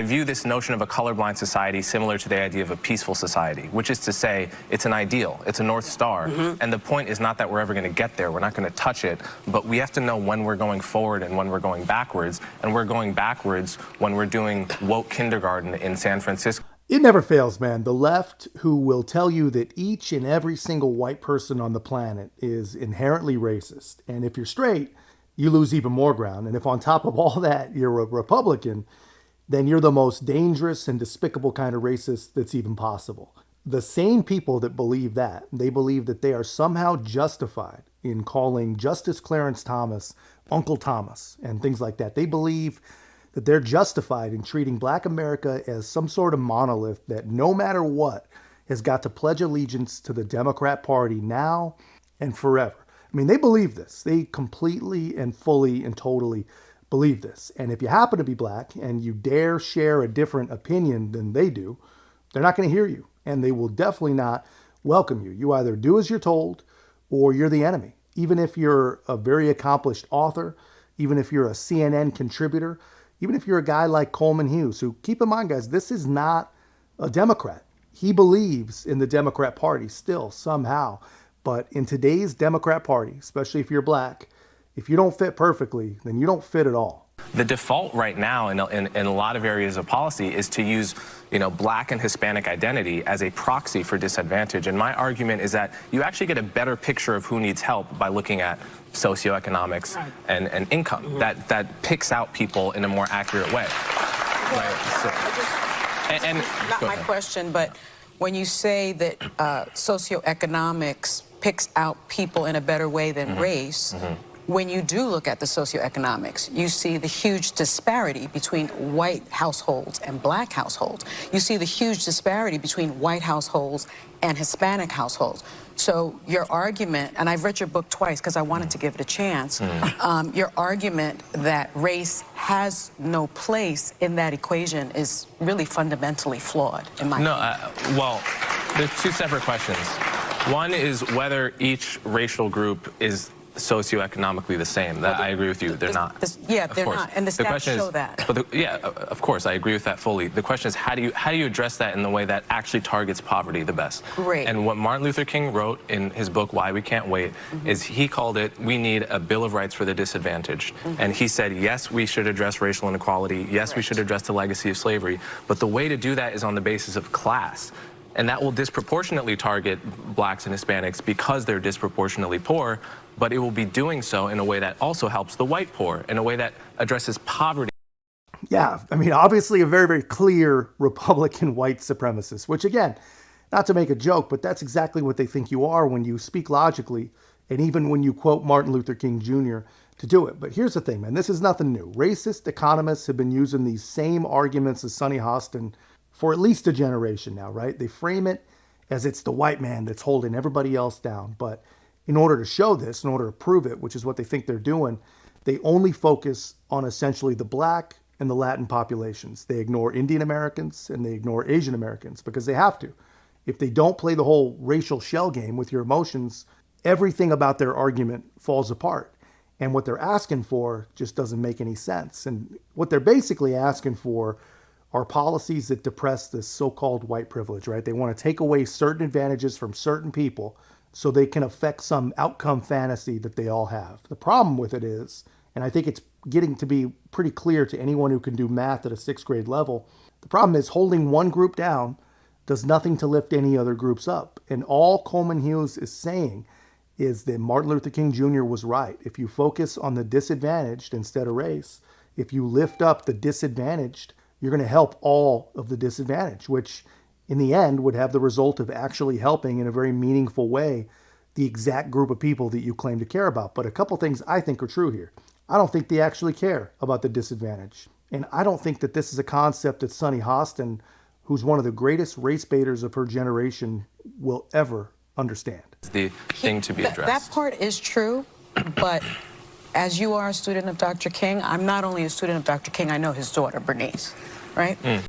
I view this notion of a colorblind society similar to the idea of a peaceful society, which is to say it's an ideal, it's a North Star, and the point is not that we're ever going to get there, we're not going to touch it, but we have to know when we're going forward and when we're going backwards, and we're going backwards when we're doing woke kindergarten in San Francisco. It never fails, man. The left, who will tell you that each and every single white person on the planet is inherently racist, and if you're straight, you lose even more ground, and if on top of all that you're a Republican, then you're the most dangerous and despicable kind of racist that's even possible. The same people that believe that, they believe that they are somehow justified in calling Justice Clarence Thomas Uncle Thomas and things like that. They believe that they're justified in treating Black America as some sort of monolith that no matter what has got to pledge allegiance to the Democrat Party now and forever. I mean, they believe this. They completely and fully and totally believe this. And if you happen to be Black and you dare share a different opinion than they do, they're not going to hear you. And they will definitely not welcome you. You either do as you're told or you're the enemy. Even if you're a very accomplished author, even if you're a CNN contributor, even if you're a guy like Coleman Hughes, who, keep in mind, guys, this is not a Democrat. He believes in the Democrat Party still, somehow. But in today's Democrat Party, especially if you're Black, if you don't fit perfectly, then you don't fit at all. The default right now in a lot of areas of policy is to use, Black and Hispanic identity as a proxy for disadvantage. And my argument is that you actually get a better picture of who needs help by looking at socioeconomics and income. That picks out people in a more accurate way. Not my question, but when you say that socioeconomics picks out people in a better way than race, when you do look at the socioeconomics, you see the huge disparity between white households and Black households. You see the huge disparity between white households and Hispanic households. So your argument, and I've read your book twice because I wanted to give it a chance, your argument that race has no place in that equation is really fundamentally flawed, in my opinion. Well, there's two separate questions. One is whether each racial group is socioeconomically the same. That I agree with you. They're not. They're not, and the stats show that. Of course, I agree with that fully. The question is, how do you address that in the way that actually targets poverty the best? Great. And what Martin Luther King wrote in his book, Why We Can't Wait, is he called it, we need a Bill of Rights for the disadvantaged. And he said, yes, we should address racial inequality. Yes, we should address the legacy of slavery. But the way to do that is on the basis of class. And that will disproportionately target Blacks and Hispanics because they're disproportionately poor, but it will be doing so in a way that also helps the white poor, in a way that addresses poverty. Yeah, I mean, obviously a very, very clear Republican white supremacist, which again, not to make a joke, but that's exactly what they think you are when you speak logically, and even when you quote Martin Luther King Jr. to do it. But here's the thing, man, this is nothing new. Racist economists have been using these same arguments as Sonny Hostin for at least a generation now, right? They frame it as it's the white man that's holding everybody else down. But in order to show this, in order to prove it, which is what they think they're doing, they only focus on essentially the Black and the Latin populations. They ignore Indian Americans and they ignore Asian Americans because they have to. If they don't play the whole racial shell game with your emotions, everything about their argument falls apart. And what they're asking for just doesn't make any sense. And what they're basically asking for are policies that depress this so-called white privilege, right? They want to take away certain advantages from certain people so they can affect some outcome fantasy that they all have. The problem with it is, and I think it's getting to be pretty clear to anyone who can do math at a 6th grade level, the problem is holding one group down does nothing to lift any other groups up. And all Coleman Hughes is saying is that Martin Luther King Jr. was right. If you focus on the disadvantaged instead of race, if you lift up the disadvantaged, you're going to help all of the disadvantaged, which in the end would have the result of actually helping in a very meaningful way the exact group of people that you claim to care about. But a couple things I think are true here. I don't think they actually care about the disadvantaged. And I don't think that this is a concept that Sonny Hostin, who's one of the greatest race baiters of her generation, will ever understand. It's the thing to be addressed. That part is true, but as you are a student of Dr. King, I'm not only a student of Dr. King, I know his daughter, Bernice, right?